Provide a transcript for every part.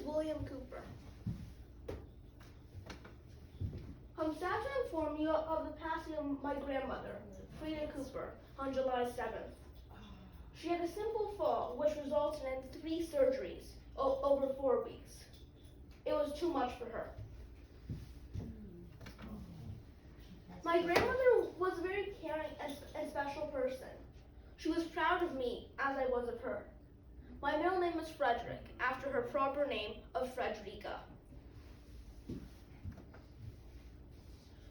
is William Cooper. I'm sad to inform you of the passing of my grandmother, Frida Cooper, on July 7th. She had a simple fall, which resulted in 3 surgeries over 4 weeks. It was too much for her. My grandmother was a very caring and special person. She was proud of me as I was of her. My middle name is Frederick, after her proper name of Frederica.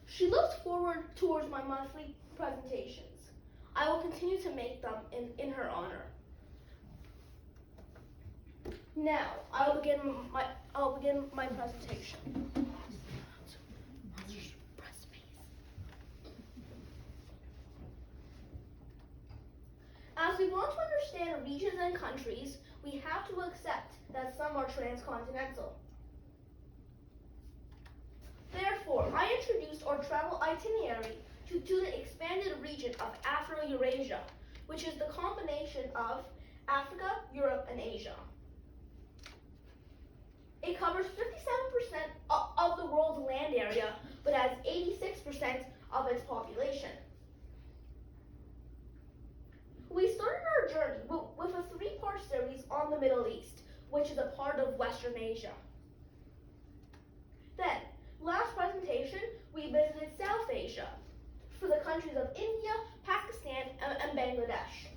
She looked forward towards my monthly presentations. I will continue to make them in her honor. Now, I'll begin my presentation. As we want to understand regions and countries, we have to accept that some are transcontinental. Therefore, I introduced our travel itinerary to the expanded region of Afro-Eurasia, which is the combination of Africa, Europe, and Asia. It covers 57% of the world's land area, but has 86% of its population. We started our journey with a 3-part series on the Middle East, which is a part of Western Asia. Then, last presentation, we visited South Asia for the countries of India, Pakistan, and Bangladesh.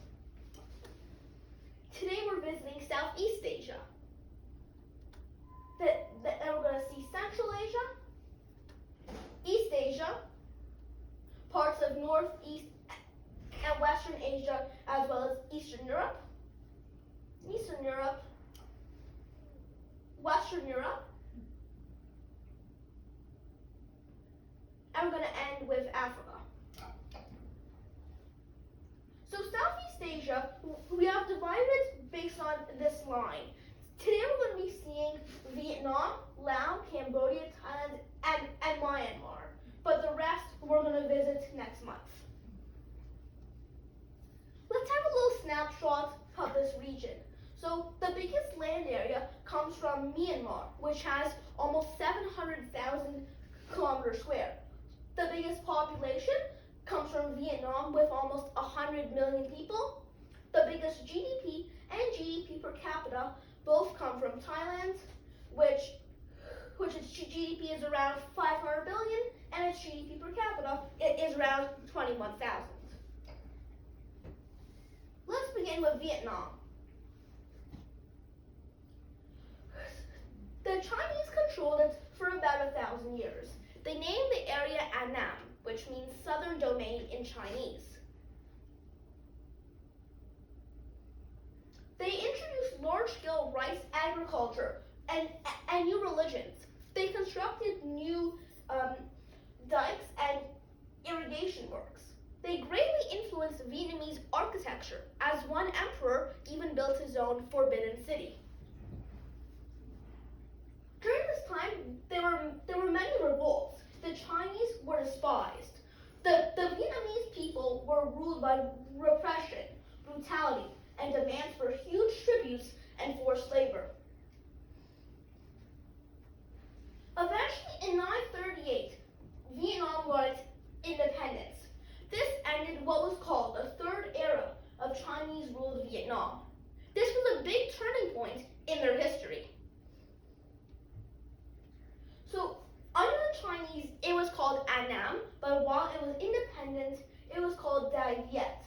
Today we're visiting Southeast Asia. Then we're going to see Central Asia, East Asia, parts of Northeast and Western Asia, as well as Eastern Europe, Western Europe, and we're going to end with Africa. So Southeast Asia, we have divided it based on this line. Today we're going to be seeing Vietnam, Laos, Cambodia, Thailand, and Myanmar. But the rest we're going to visit next month. Let's have a little snapshot of this region. So the biggest land area comes from Myanmar, which has almost 700,000 kilometers square. The biggest population comes from Vietnam with almost 100 million people. The biggest GDP and GDP per capita both come from Thailand, which its GDP is around 500 billion, and its GDP per capita is around 21,000. Let's begin with Vietnam. The Chinese controlled it for about 1,000 years. They named the area Annam, which means southern domain in Chinese. They introduced large-scale rice agriculture and new religions. They constructed new dikes and irrigation works. They greatly influenced Vietnamese architecture, as one emperor even built his own forbidden city. During this time, there were many revolts. The Chinese were despised. The Vietnamese people were ruled by repression, brutality, and demands for huge tributes and forced labor. Eventually, in 938, Vietnam got its independence. This ended what was called the Third Era of Chinese-ruled Vietnam. This was a big turning point in their history. So, under the Chinese, it was called Annam, but while it was independent, it was called Dai Viet.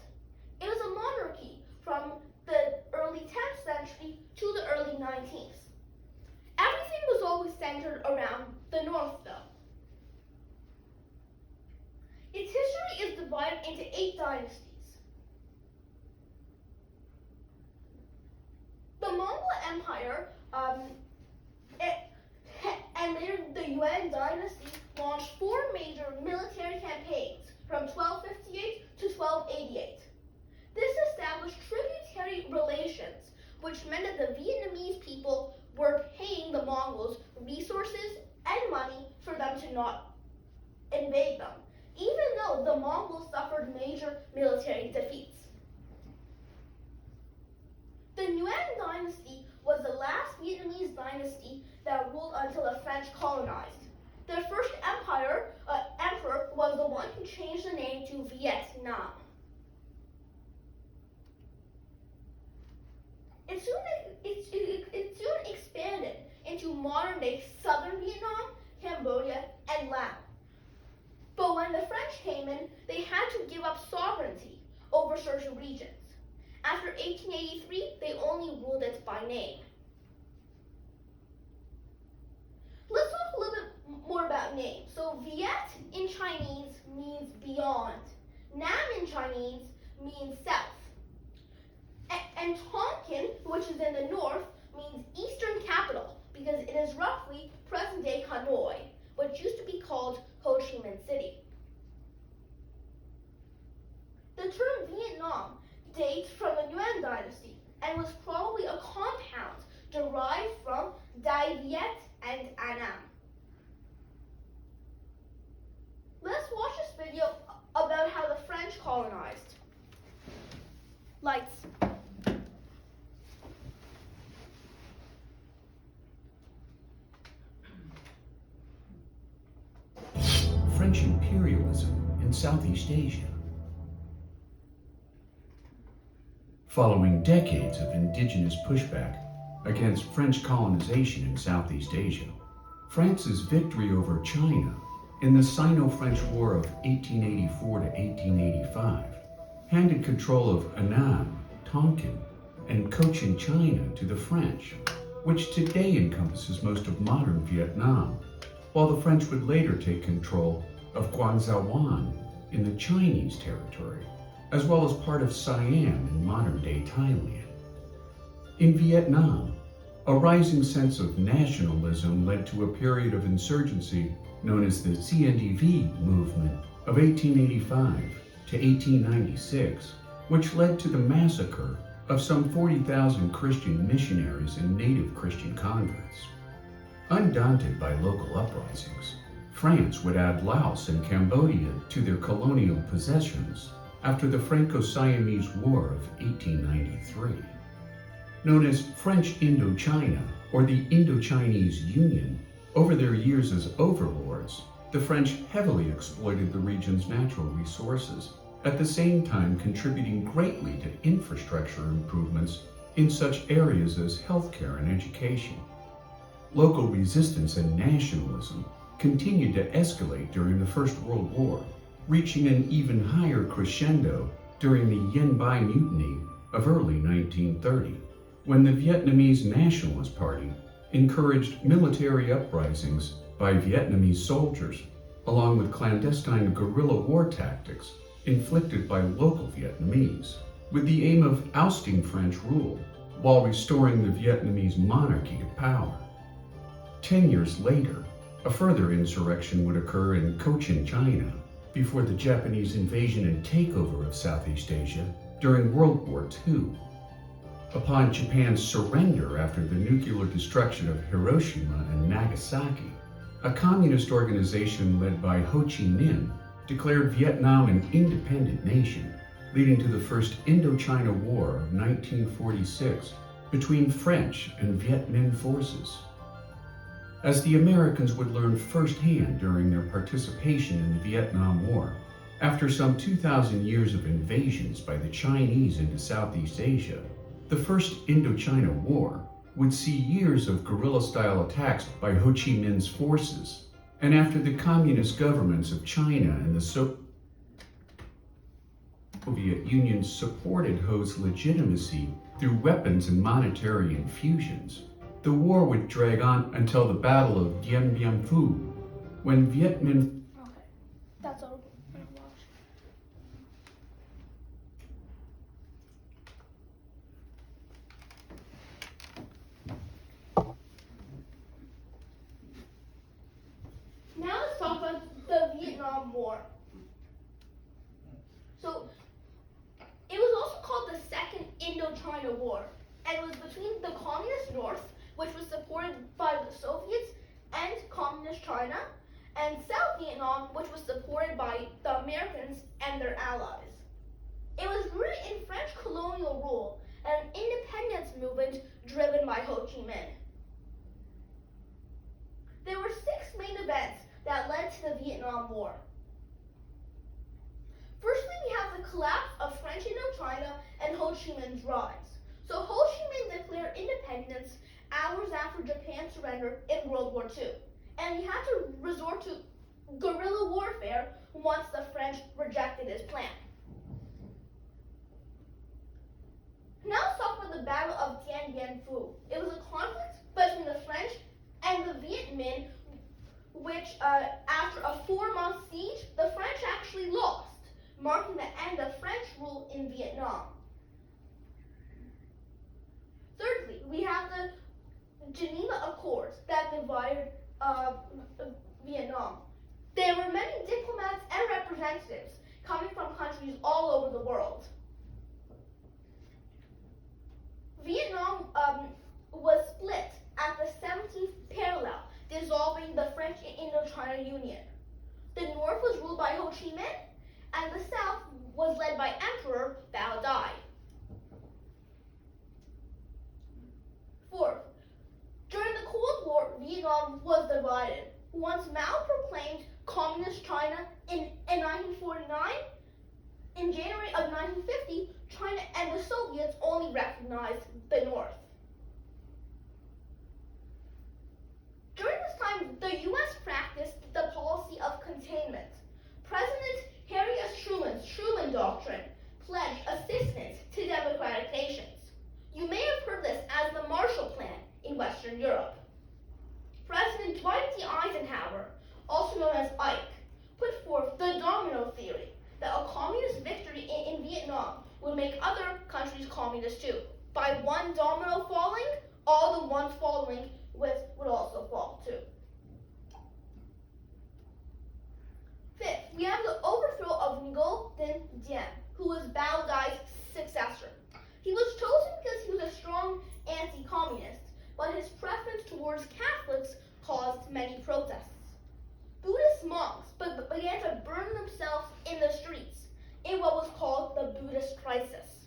It was a monarchy from the early 10th century to the early 19th. Everything was always centered around the north, though. Its history is divided into 8 dynasties. The Mongol Empire and later the Yuan dynasty launched 4 major military campaigns from 1258 to 1288. This established tributary relations, which meant that the Vietnamese people were paying the Mongols resources and money for them to not invade them, even though the Mongols suffered major military defeats. The Yuan dynasty was the last Vietnamese dynasty Vietnam. It soon expanded into modern-day southern Vietnam, Cambodia, and Laos. But when the French came in, they had to give up sovereignty over certain regions. After 1883, they only ruled it by name. Let's talk a little bit more about names. So Viet in Chinese means beyond. Nam in Chinese means south. And Tonkin, which is in the north, means eastern capital because it is roughly present-day Hanoi, which used to be called Ho Chi Minh City. The term Vietnam dates from the Yuan dynasty and was probably a compound derived from Dai Viet and Annam. Let's watch this video about how the French colonized. Lights. French imperialism in Southeast Asia. Following decades of indigenous pushback against French colonization in Southeast Asia, France's victory over China in the Sino-French War of 1884 to 1885 handed control of Annam, Tonkin, and Cochin China to the French, which today encompasses most of modern Vietnam, while the French would later take control of Guangzhouwan in the Chinese territory, as well as part of Siam in modern-day Thailand. In Vietnam, a rising sense of nationalism led to a period of insurgency known as the CNDV movement of 1885 to 1896, which led to the massacre of some 40,000 Christian missionaries and native Christian converts. Undaunted by local uprisings, France would add Laos and Cambodia to their colonial possessions after the Franco-Siamese War of 1893. Known as French Indochina or the Indochinese Union, over their years as overlords, the French heavily exploited the region's natural resources, at the same time contributing greatly to infrastructure improvements in such areas as healthcare and education. Local resistance and nationalism continued to escalate during the First World War, reaching an even higher crescendo during the Yen Bai Mutiny of early 1930, when the Vietnamese Nationalist Party encouraged military uprisings by Vietnamese soldiers, along with clandestine guerrilla war tactics inflicted by local Vietnamese, with the aim of ousting French rule while restoring the Vietnamese monarchy to power. 10 years later, a further insurrection would occur in Cochin China before the Japanese invasion and takeover of Southeast Asia during World War II. Upon Japan's surrender after the nuclear destruction of Hiroshima and Nagasaki, a communist organization led by Ho Chi Minh declared Vietnam an independent nation, leading to the First Indochina War of 1946 between French and Viet Minh forces. As the Americans would learn firsthand during their participation in the Vietnam War, after some 2,000 years of invasions by the Chinese into Southeast Asia, the First Indochina War would see years of guerrilla-style attacks by Ho Chi Minh's forces, and after the communist governments of China and the Soviet Union supported Ho's legitimacy through weapons and monetary infusions, the war would drag on until the Battle of Dien Bien Phu, when Viet Minh... Okay, that's all. Now let's talk about the Vietnam War. So, it was also called the Second Indochina War, and it was between the Communist North, which was supported by the Soviets and Communist China, and South Vietnam, which was supported by the Americans and their allies. It was rooted in French colonial rule and an independence movement driven by Ho Chi Minh. There were 6 main events that led to the Vietnam War. Firstly, we have the collapse of French Indochina and Ho Chi Minh's rise. So Ho Chi Minh declared independence hours after Japan surrendered in World War II, and he had to resort to guerrilla warfare once the French rejected his plan. Now let's talk about the Battle of Dien Bien Phu. It was a conflict between the French and the Viet Minh, which after a 4-month siege, the French actually lost, marking the end of French rule in Vietnam. Thirdly, we have the Geneva Accords that divided Vietnam. There were many diplomats and representatives coming from countries all over the world. Vietnam was split at the 17th parallel, dissolving the French Indochina Union. The north was ruled by Ho Chi Minh, and the south was led by Emperor Bao Dai. Fourth, during the Cold War, Vietnam was divided. Once Mao proclaimed Communist China in 1949, in January of 1950, China and the Soviets only recognized the North. During this time, the U.S. practiced the policy of containment. President Harry S. Truman's Truman Doctrine pledged assistance to democratic nations. You may have heard this as the Marshall Plan in Western Europe. President Dwight D. Eisenhower, also known as Ike, put forth the domino theory that a communist victory in Vietnam would make other countries communist too. By one domino falling, all the ones following would also fall too. Fifth, we have the overthrow of Ngo Dinh Diem, who was Bao Dai's successor. He was chosen because he was a strong anti-communist, but his preference towards Catholics caused many protests. Buddhist monks began to burn themselves in the streets in what was called the Buddhist crisis.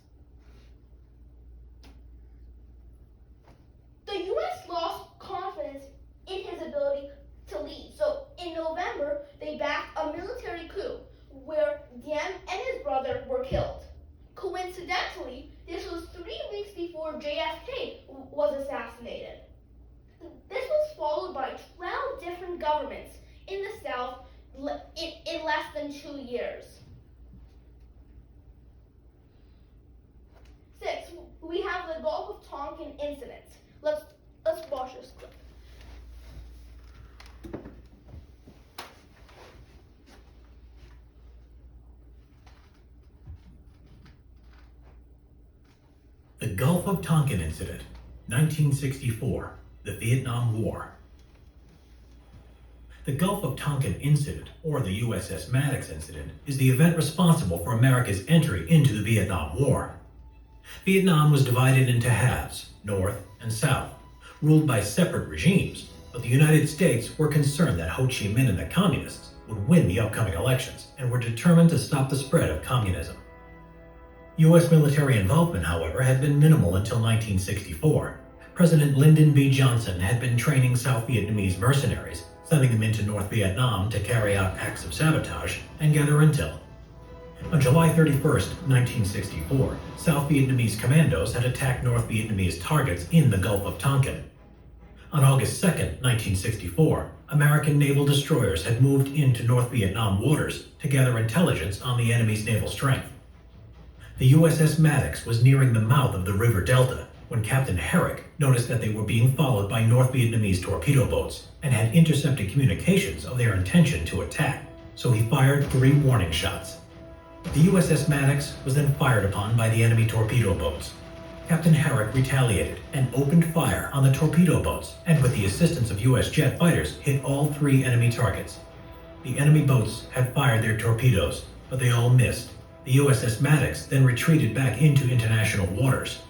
The U.S. lost confidence in his ability to lead, so in November they backed a military coup where Diem and his brother were killed. Coincidentally, this was 3 weeks before JFK was assassinated. This was followed by 12 different governments in the South in less than 2 years. Six, we have the Gulf of Tonkin incident. Let's watch this clip. The Gulf of Tonkin Incident, 1964, the Vietnam War. The Gulf of Tonkin Incident, or the USS Maddox Incident, is the event responsible for America's entry into the Vietnam War. Vietnam was divided into halves, North and South, ruled by separate regimes, but the United States were concerned that Ho Chi Minh and the Communists would win the upcoming elections and were determined to stop the spread of communism. U.S. military involvement, however, had been minimal until 1964. President Lyndon B. Johnson had been training South Vietnamese mercenaries, sending them into North Vietnam to carry out acts of sabotage and gather intel. On July 31, 1964, South Vietnamese commandos had attacked North Vietnamese targets in the Gulf of Tonkin. On August 2, 1964, American naval destroyers had moved into North Vietnam waters to gather intelligence on the enemy's naval strength. The USS Maddox was nearing the mouth of the river delta when Captain Herrick noticed that they were being followed by North Vietnamese torpedo boats and had intercepted communications of their intention to attack, so he fired 3 warning shots. The USS Maddox was then fired upon by the enemy torpedo boats. Captain Herrick retaliated and opened fire on the torpedo boats, and with the assistance of US jet fighters, hit all 3 enemy targets. The enemy boats had fired their torpedoes, but they all missed. The USS Maddox then retreated back into international waters.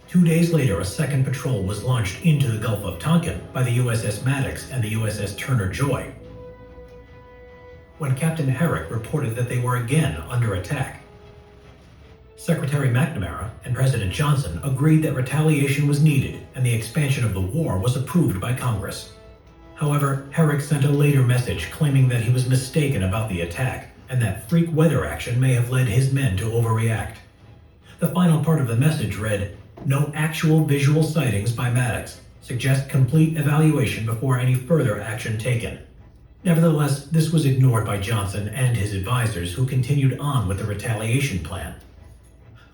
2 days later, a second patrol was launched into the Gulf of Tonkin by the USS Maddox and the USS Turner Joy, when Captain Herrick reported that they were again under attack. Secretary McNamara and President Johnson agreed that retaliation was needed and the expansion of the war was approved by Congress. However, Herrick sent a later message claiming that he was mistaken about the attack and that freak weather action may have led his men to overreact. The final part of the message read, "No actual visual sightings by Maddox. Suggest complete evaluation before any further action taken." Nevertheless, this was ignored by Johnson and his advisors, who continued on with the retaliation plan.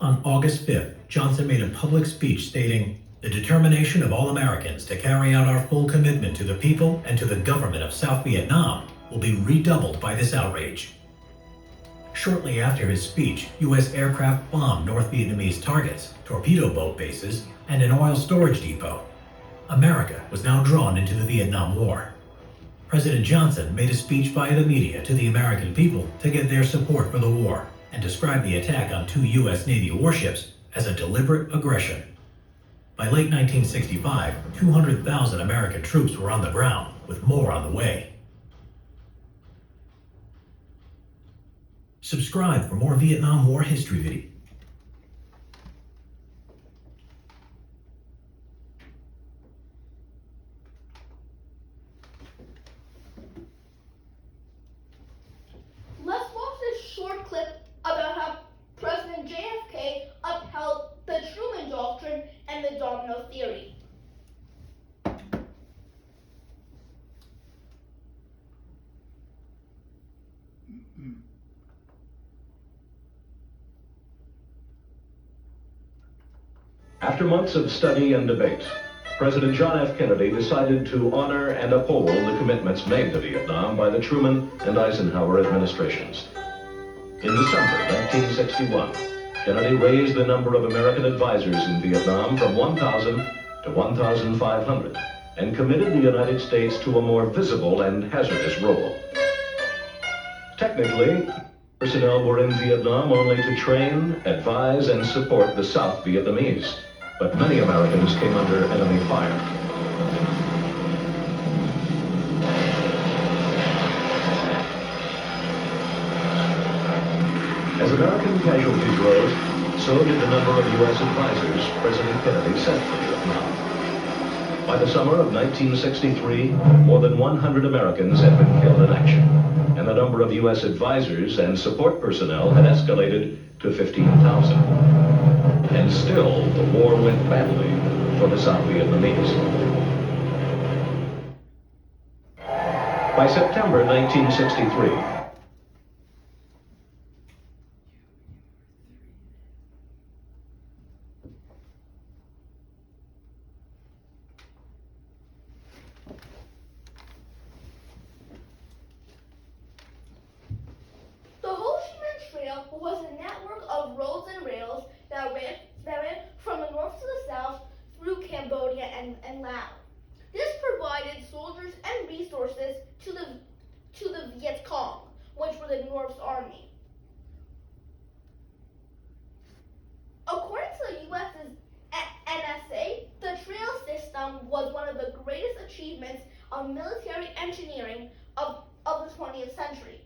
On August 5th, Johnson made a public speech stating, "The determination of all Americans to carry out our full commitment to the people and to the government of South Vietnam will be redoubled by this outrage." Shortly after his speech, U.S. aircraft bombed North Vietnamese targets, torpedo boat bases, and an oil storage depot. America was now drawn into the Vietnam War. President Johnson made a speech via the media to the American people to get their support for the war, and described the attack on 2 U.S. Navy warships as a deliberate aggression. By late 1965, 200,000 American troops were on the ground, with more on the way. Subscribe for more Vietnam War history videos. Let's watch this short clip about how President JFK upheld the Truman Doctrine and the domino theory. After months of study and debate, President John F. Kennedy decided to honor and uphold the commitments made to Vietnam by the Truman and Eisenhower administrations. In December 1961, Kennedy raised the number of American advisors in Vietnam from 1,000 to 1,500 and committed the United States to a more visible and hazardous role. Technically, personnel were in Vietnam only to train, advise, and support the South Vietnamese, but many Americans came under enemy fire. As American casualties rose, so did the number of U.S. advisors President Kennedy sent to Vietnam. By the summer of 1963, more than 100 Americans had been killed in action, and the number of U.S. advisors and support personnel had escalated to 15,000. And still, the war went badly for the South Vietnamese. By September 1963, was a network of roads and rails that ran from the north to the south through Cambodia and Laos. This provided soldiers and resources to the Viet Cong, which were the North's army. According to the U.S.'s NSA, the trail system was one of the greatest achievements of military engineering of the 20th century.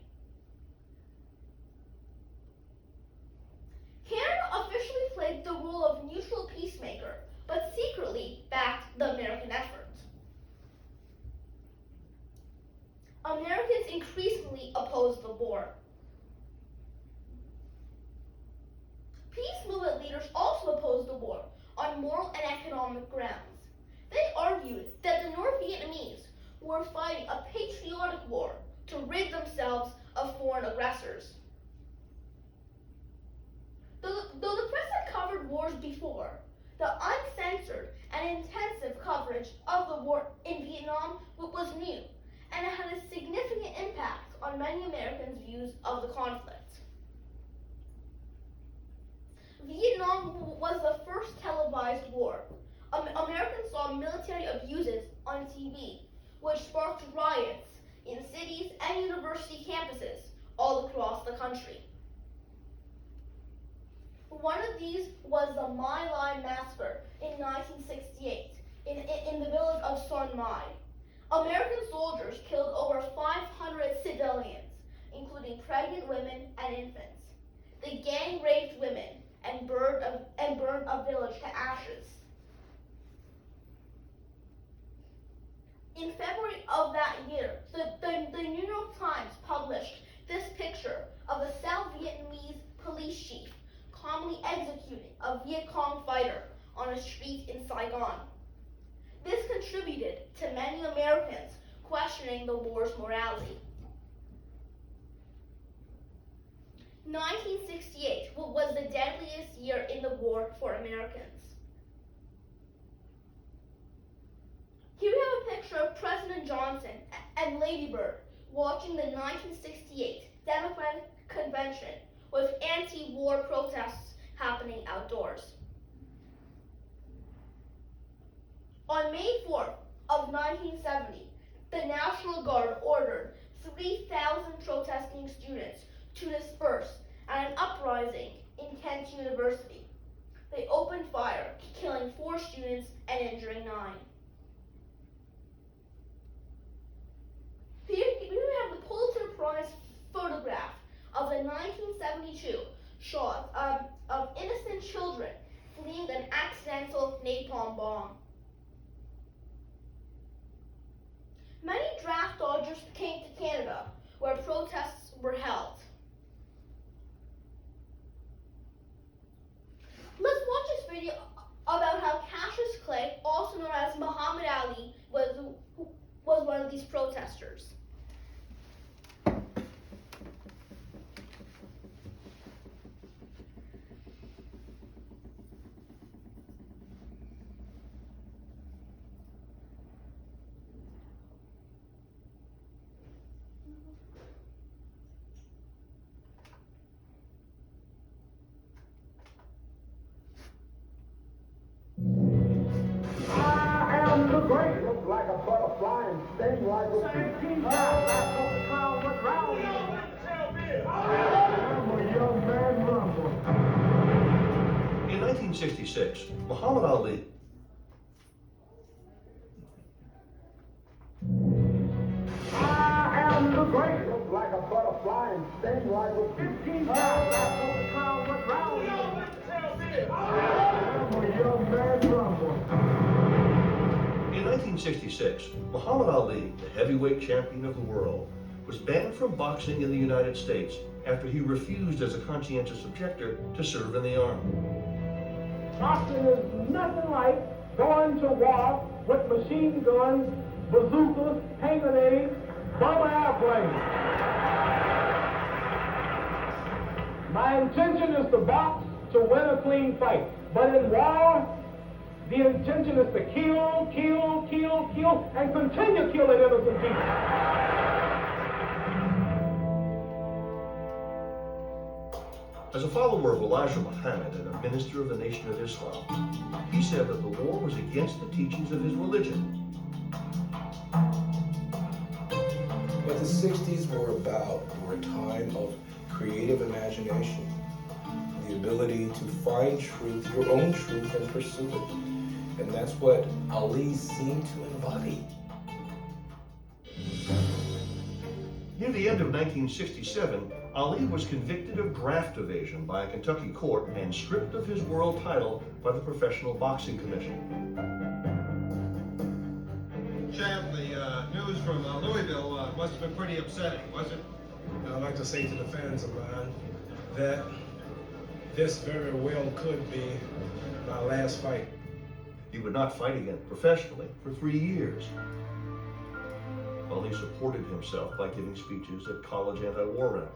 Canada officially played the role of neutral peacemaker, but secretly backed the American effort. Americans increasingly opposed the war. Peace movement leaders also opposed the war on moral and economic grounds. They argued that the North Vietnamese were fighting a patriotic war to rid themselves of foreign aggressors. Though the press had covered wars before, the uncensored and intensive coverage of the war in Vietnam was new, and it had a significant impact on many Americans' views of the conflict. Vietnam was the first televised war. Americans saw military abuses on TV, which sparked riots in cities and university campuses all across the country. One of these was the My Lai massacre in 1968 in the village of Son Mai. American soldiers killed over 500 civilians, including pregnant women and infants. The gang raped women and burned a village to ashes. In February of that year, the New York Times published this picture of a South Vietnamese police chief calmly executing a Viet Cong fighter on a street in Saigon. This contributed to many Americans questioning the war's morality. 1968 was the deadliest year in the war for Americans. Here we have a picture of President Johnson and Lady Bird watching the 1968 Democratic Convention with anti-war protests happening outdoors. On May 4th of 1970, the National Guard ordered 3,000 protesting students to disperse at an uprising in Kent University. They opened fire, killing 4 students and injuring 9. Here we have the Pulitzer Prize photograph of the 1972 shot of innocent children fleeing an accidental napalm bomb. Many draft dodgers came to Canada, where protests were held. Let's watch this video about how Cassius Clay, also known as Muhammad Ali, was one of these protesters. Like a butterfly and sting like a 17 times I thought the clown went round. I'm a young man rumble. In 1966, Muhammad Ali I am the great. Look like a butterfly and sting like a 15 times I thought the clown went round. I'm a young man rumble. In 1966, Muhammad Ali, the heavyweight champion of the world, was banned from boxing in the United States after he refused as a conscientious objector to serve in the army. Boxing is nothing like going to war with machine guns, bazookas, hand grenades, bomber airplanes. My intention is to box to win a clean fight, but in war, the intention is to kill, kill, kill, kill, and continue killing innocent people. As a follower of Elijah Muhammad and a minister of the Nation of Islam, he said that the war was against the teachings of his religion. What the 60s were a time of creative imagination, the ability to find truth, your own truth, and pursue it. And that's what Ali seemed to embody. Near the end of 1967, Ali was convicted of draft evasion by a Kentucky court and stripped of his world title by the Professional Boxing Commission. Champ, the news from Louisville must have been pretty upsetting, was it? I'd like to say to the fans of mine that this very well could be my last fight. He would not fight again professionally for 3 years. Ali supported himself by giving speeches at college anti-war rallies.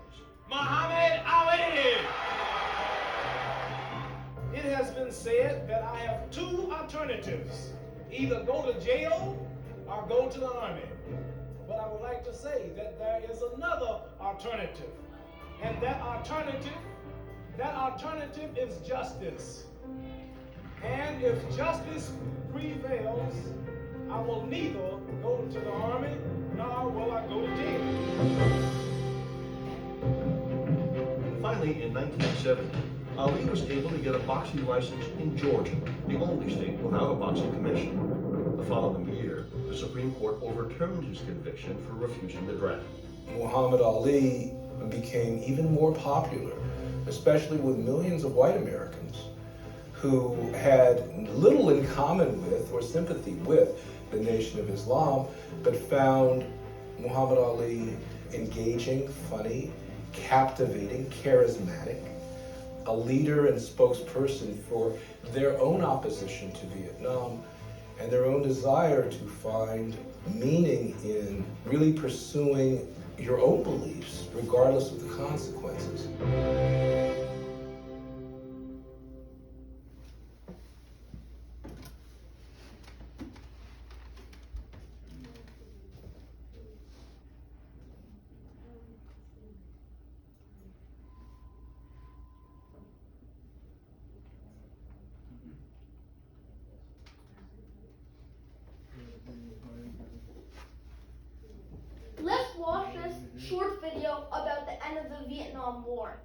Muhammad Ali! It has been said that I have 2 alternatives, either go to jail or go to the army. But I would like to say that there is another alternative, and that alternative is justice. And if justice prevails, I will neither go to the army nor will I go to jail. Finally, in 1970, Ali was able to get a boxing license in Georgia, the only state without a boxing commission. The following year, the Supreme Court overturned his conviction for refusing the draft. Muhammad Ali became even more popular, especially with millions of white Americans who had little in common with or sympathy with the Nation of Islam, but found Muhammad Ali engaging, funny, captivating, charismatic, a leader and spokesperson for their own opposition to Vietnam and their own desire to find meaning in really pursuing your own beliefs, regardless of the consequences. Let's watch this short video about the end of the Vietnam War.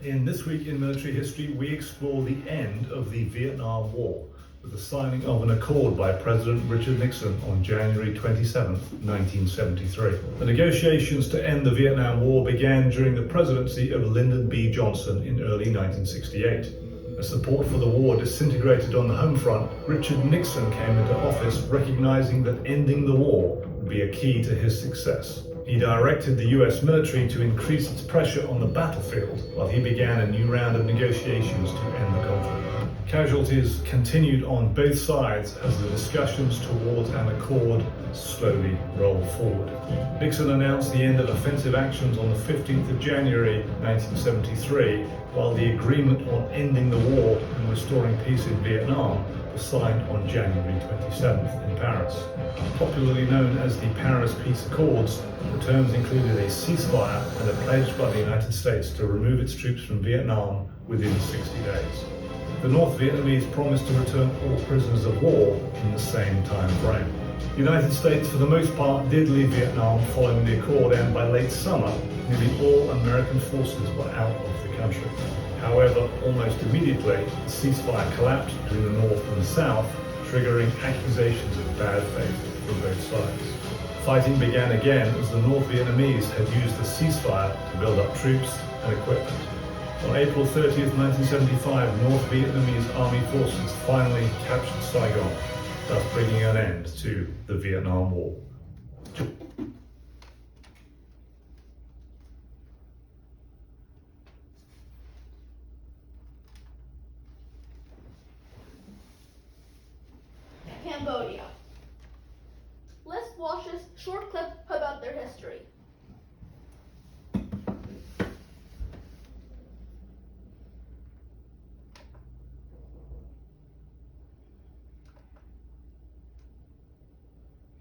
In This Week in Military History, we explore the end of the Vietnam War with the signing of an accord by President Richard Nixon on January 27, 1973. The negotiations to end the Vietnam War began during the presidency of Lyndon B. Johnson in early 1968. As support for the war disintegrated on the home front, Richard Nixon came into office recognizing that ending the war would be a key to his success. He directed the US military to increase its pressure on the battlefield while he began a new round of negotiations to end the conflict. Casualties continued on both sides as the discussions towards an accord slowly rolled forward. Nixon announced the end of offensive actions on the 15th of January 1973, while the agreement on ending the war and restoring peace in Vietnam was signed on January 27th in Paris. Popularly known as the Paris Peace Accords, the terms included a ceasefire and a pledge by the United States to remove its troops from Vietnam within 60 days. The North Vietnamese promised to return all prisoners of war in the same time frame. The United States, for the most part, did leave Vietnam following the accord, and by late summer, nearly all American forces were out of the country. However, almost immediately, the ceasefire collapsed between the North and the South, triggering accusations of bad faith from both sides. Fighting began again as the North Vietnamese had used the ceasefire to build up troops and equipment. On April 30th, 1975, North Vietnamese army forces finally captured Saigon, thus bringing an end to the Vietnam War. Cambodia. Let's watch this short clip about their history.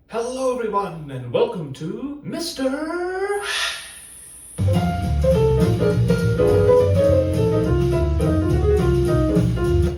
Hello everyone and welcome to Mr.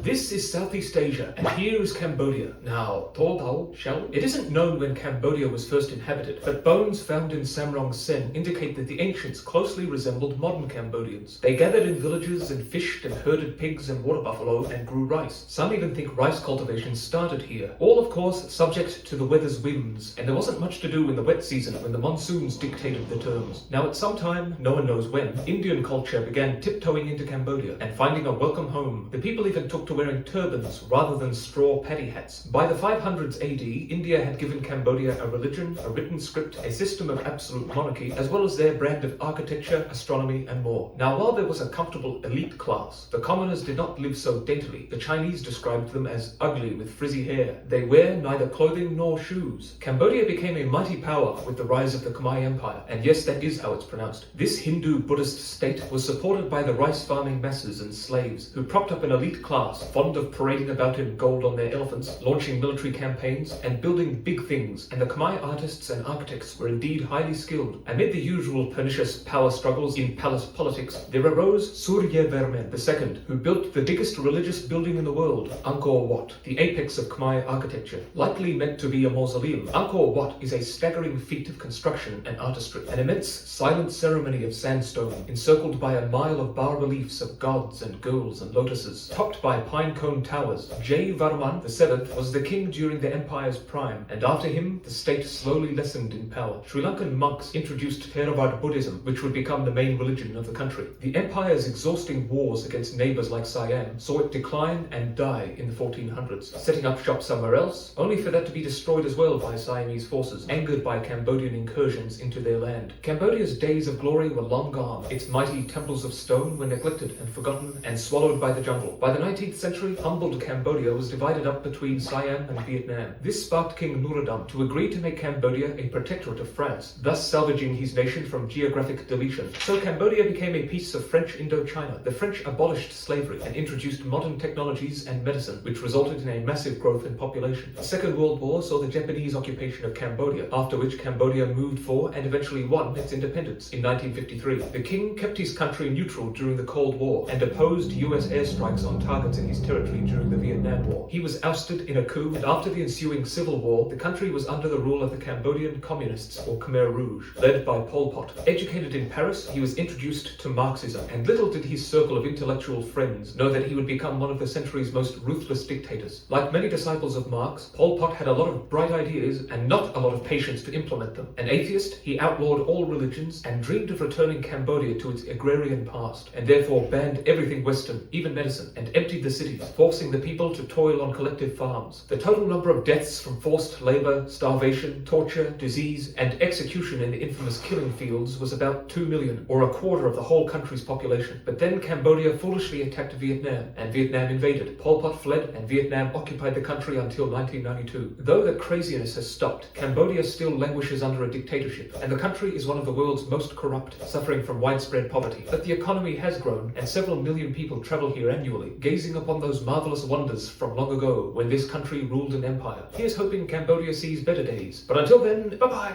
This is Southeast Asia, and here is Cambodia. Now, Tho Tau, shall we? It isn't known when Cambodia was first inhabited, but bones found in Samrong Sen indicate that the ancients closely resembled modern Cambodians. They gathered in villages and fished and herded pigs and water buffalo and grew rice. Some even think rice cultivation started here. All, of course, subject to the weather's whims, and there wasn't much to do in the wet season when the monsoons dictated the terms. Now, at some time, no one knows when, Indian culture began tiptoeing into Cambodia and finding a welcome home. The people even took to wearing turbans rather than straw paddy hats. By the 500s AD, India had given Cambodia a religion, a written script, a system of absolute monarchy, as well as their brand of architecture, astronomy, and more. Now, while there was a comfortable elite class, the commoners did not live so daintily. The Chinese described them as ugly with frizzy hair. They wear neither clothing nor shoes. Cambodia became a mighty power with the rise of the Khmer Empire, and yes, that is how it's pronounced. This Hindu-Buddhist state was supported by the rice-farming masses and slaves, who propped up an elite class fond of parading about in gold on their elephants, launching military campaigns, and building big things, and the Khmer artists and architects were indeed highly skilled. Amid the usual pernicious power struggles in palace politics, there arose Surya Verman II, who built the biggest religious building in the world, Angkor Wat, the apex of Khmer architecture. Likely meant to be a mausoleum, Angkor Wat is a staggering feat of construction and artistry, an immense silent ceremony of sandstone, encircled by a mile of bas-reliefs of gods and girls and lotuses, topped by pine cone towers. Jayavarman VII was the king during the empire's prime, and after him, the state slowly lessened in power. Sri Lankan monks introduced Theravada Buddhism, which would become the main religion of the country. The empire's exhausting wars against neighbors like Siam saw it decline and die in the 1400s, setting up shop somewhere else, only for that to be destroyed as well by Siamese forces, angered by Cambodian incursions into their land. Cambodia's days of glory were long gone. Its mighty temples of stone were neglected and forgotten and swallowed by the jungle. By the 19th century, humbled Cambodia was divided up between Siam and Vietnam. This sparked King Norodom to agree to make Cambodia a protectorate of France, thus salvaging his nation from geographic deletion. So Cambodia became a piece of French Indochina. The French abolished slavery and introduced modern technologies and medicine, which resulted in a massive growth in population. The Second World War saw the Japanese occupation of Cambodia, after which Cambodia moved for and eventually won its independence in 1953. The king kept his country neutral during the Cold War and opposed US airstrikes on targets in his territory during the Vietnam War. He was ousted in a coup, and after the ensuing civil war, the country was under the rule of the Cambodian Communists, or Khmer Rouge, led by Pol Pot. Educated in Paris, he was introduced to Marxism, and little did his circle of intellectual friends know that he would become one of the century's most ruthless dictators. Like many disciples of Marx, Pol Pot had a lot of bright ideas and not a lot of patience to implement them. An atheist, he outlawed all religions and dreamed of returning Cambodia to its agrarian past, and therefore banned everything Western, even medicine, and emptied the cities, forcing the people to toil on collective farms. The total number of deaths from forced labor, starvation, torture, disease, and execution in the infamous killing fields was about 2 million, or a quarter of the whole country's population. But then Cambodia foolishly attacked Vietnam, and Vietnam invaded. Pol Pot fled, and Vietnam occupied the country until 1992. Though the craziness has stopped, Cambodia still languishes under a dictatorship, and the country is one of the world's most corrupt, suffering from widespread poverty. But the economy has grown, and several million people travel here annually, gazing upon those marvelous wonders from long ago when this country ruled an empire. Here's hoping Cambodia sees better days. But until then, bye-bye!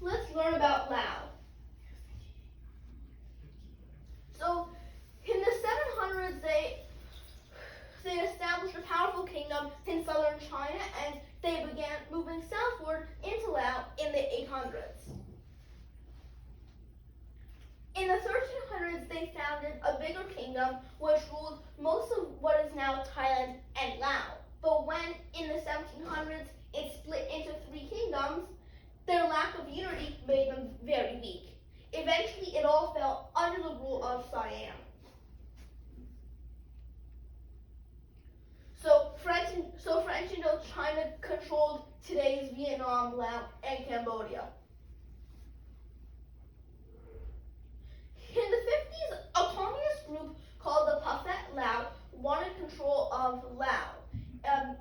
Let's learn about Laos. So, in the 700s, they established a powerful kingdom in southern China, and they began moving southward into Laos in the 800s. In the 1300s, they founded a bigger kingdom which ruled most of what is now Thailand and Laos. But when, in the 1700s, it split into 3 kingdoms, their lack of unity made them very weak. Eventually, it all fell under the rule of Siam. So French Indochina controlled today's Vietnam, Laos, and Cambodia. In the 50s, a communist group called the Puppet Lao wanted control of Laos.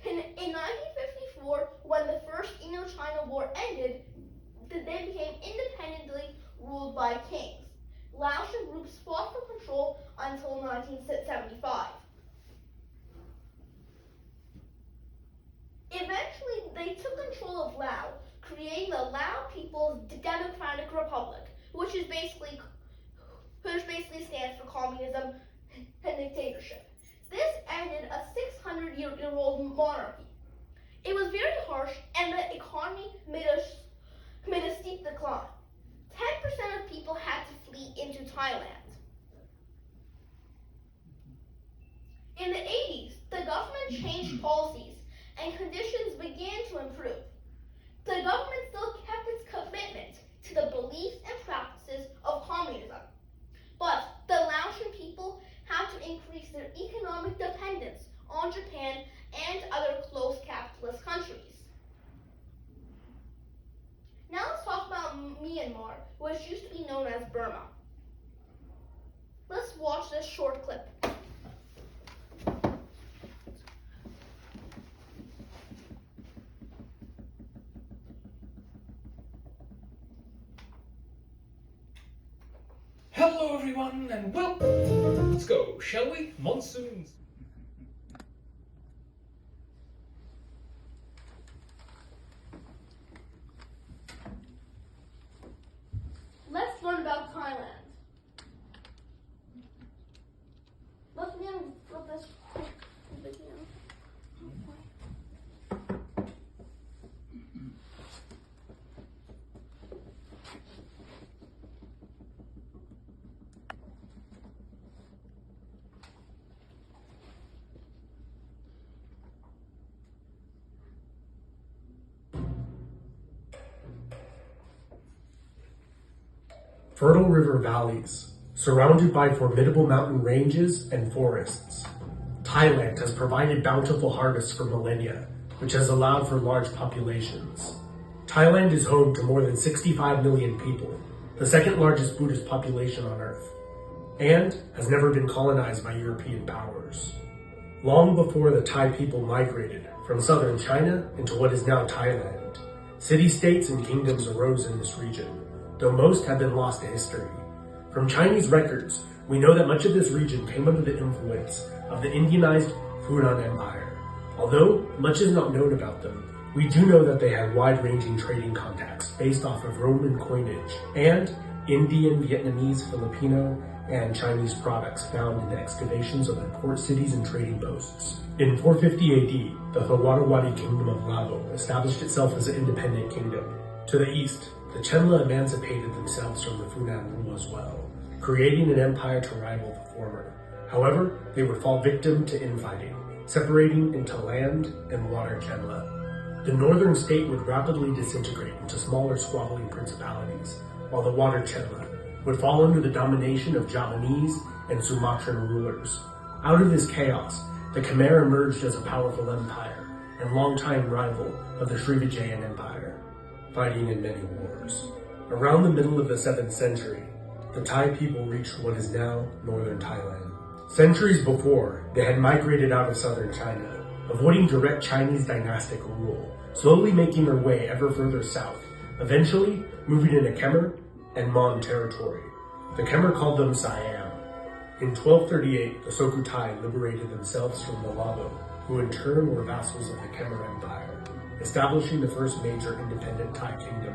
In 1954, when the First Indochina War ended, they became independently ruled by kings. Laotian groups fought for control until 1975. Eventually, they took control of Laos, creating the Lao People's Democratic Republic, which basically stands for communism and dictatorship. This ended a 600-year-old monarchy. It was very harsh, and the economy made a steep decline. 10% of people had to flee into Thailand. In the 80s, the government changed policies, and conditions began to improve. The government still kept its commitment to the beliefs and practices of communism, but the Laotian people had to increase their economic dependence on Japan and other close capitalist countries. Now let's talk about Myanmar, which used to be known as Burma. Let's watch this short clip. Hello everyone, and welcome! Let's go, shall we? Monsoons. Let's learn about Thailand. Let's begin with this video. fertile river valleys, surrounded by formidable mountain ranges and forests. Thailand has provided bountiful harvests for millennia, which has allowed for large populations. Thailand is home to more than 65 million people, the second largest Buddhist population on Earth, and has never been colonized by European powers. Long before the Thai people migrated from southern China into what is now Thailand, city-states and kingdoms arose in this region, though most have been lost to history. From Chinese records, we know that much of this region came under the influence of the Indianized Funan Empire. Although much is not known about them, we do know that they had wide-ranging trading contacts based off of Roman coinage and Indian, Vietnamese, Filipino, and Chinese products found in the excavations of their port cities and trading posts. In 450 AD, the Thawarawadi kingdom of Lao established itself as an independent kingdom. To the east, the Chenla emancipated themselves from the Funan rule as well, creating an empire to rival the former. However, they would fall victim to infighting, separating into land and water Chenla. The northern state would rapidly disintegrate into smaller squabbling principalities, while the water Chenla would fall under the domination of Javanese and Sumatran rulers. Out of this chaos, the Khmer emerged as a powerful empire and longtime rival of the Srivijayan Empire, fighting in many wars. Around the middle of the 7th century, the Thai people reached what is now northern Thailand. Centuries before, they had migrated out of southern China, avoiding direct Chinese dynastic rule, slowly making their way ever further south, eventually moving into Khmer and Mon territory. The Khmer called them Siam. In 1238, the Sukhothai liberated themselves from the Lao, who in turn were vassals of the Khmer Empire, establishing the first major independent Thai kingdom.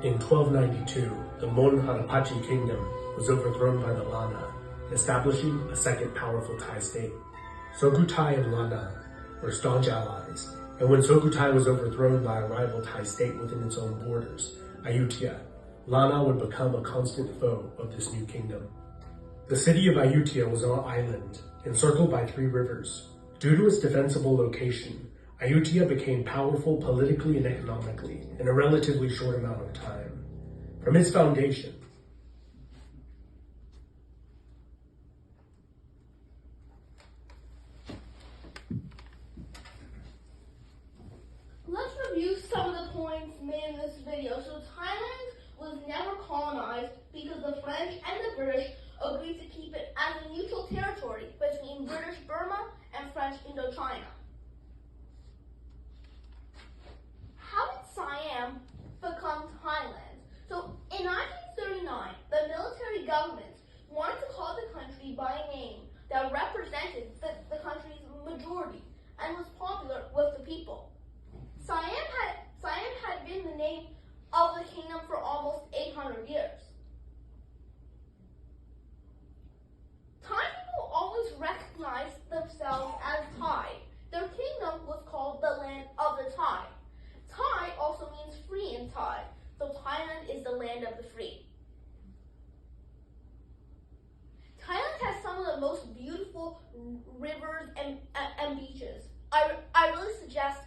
In 1292, the Mon Hanapachi kingdom was overthrown by the Lana, establishing a second powerful Thai state. Sukhothai and Lana were staunch allies, and when Sukhothai was overthrown by a rival Thai state within its own borders, Ayutthaya, Lana would become a constant foe of this new kingdom. The city of Ayutthaya was on an island, encircled by 3 rivers. Due to its defensible location, Ayutthaya became powerful politically and economically in a relatively short amount of time. From its foundation, Let's review some of the points made in this video. So Thailand was never colonized because the French and the British agreed to keep it as a neutral territory between British Burma and French Indochina. How did Siam become Thailand? So in 1939, the military government wanted to call the country by a name that represented the country's majority and was popular with the people. Siam had been the name of the kingdom for almost 800 years. Thai people always recognized themselves as Thai. Their kingdom was called the land of the Thai. Thai also means free in Thai, so Thailand is the land of the free. Thailand has some of the most beautiful rivers and beaches. I really suggest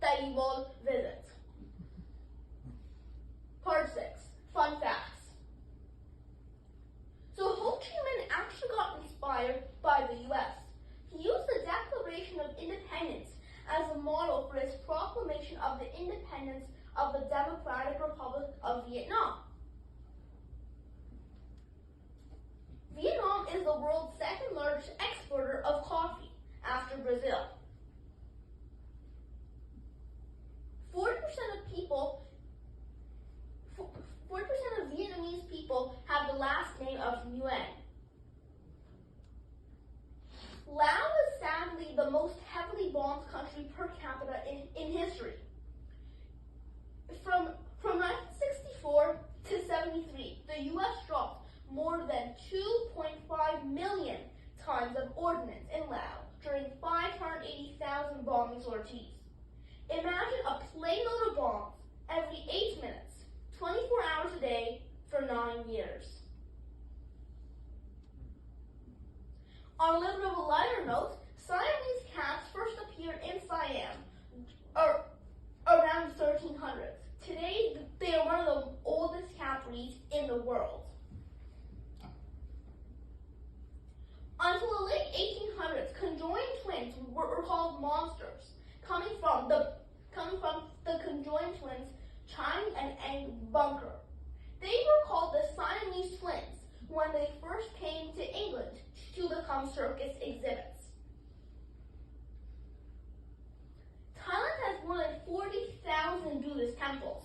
that you all visit. Part 6, fun facts. So Ho Chi Minh actually got inspired by the US. He used the Declaration of Independence as a model for his proclamation of the independence of the Democratic Republic of Vietnam. Vietnam is the world's second largest exporter of coffee after Brazil. 40% of Vietnamese people have the last name of Nguyen. Laos is sadly the most heavily bombed country per capita in history. From 1964 to 73, the US dropped more than 2.5 million tons of ordnance in Laos during 580,000 bombing sorties. Imagine a plane load of bombs every 8 minutes, 24 hours a day for 9 years. On a little bit of a lighter note, Siamese cats first appeared in Siam around the 1300s. Today, they are one of the oldest cat breeds in the world. Until the late 1800s, conjoined twins were called monsters, coming from the conjoined twins Chang and Eng Bunker. They were called the Siamese twins when they first came to England to become circus exhibits. Thailand has more than 40,000 Buddhist temples,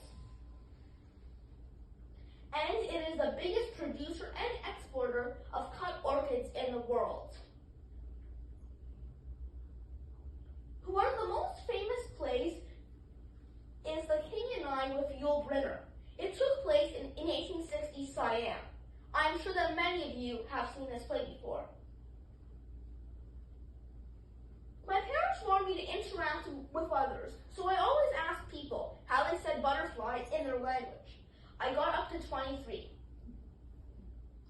and it is the biggest producer and exporter of cut orchids in the world. One of the most famous plays is The King and I with Yul Brynner. It took place in 1860 Siam. I'm sure that many of you have seen this play before. My parents wanted me to interact with others, so I always asked people how they said butterfly in their language. I got up to 23.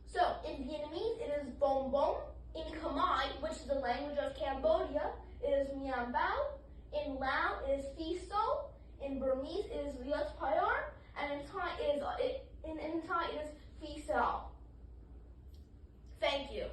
So, in Vietnamese, it is bom bom. In Khmer, which is the language of Cambodia, it is Miam Bao. In Laos, it is Fiso. In Burmese, it is Liat Payar. And in Thai, it is Phi Sao. Thank you.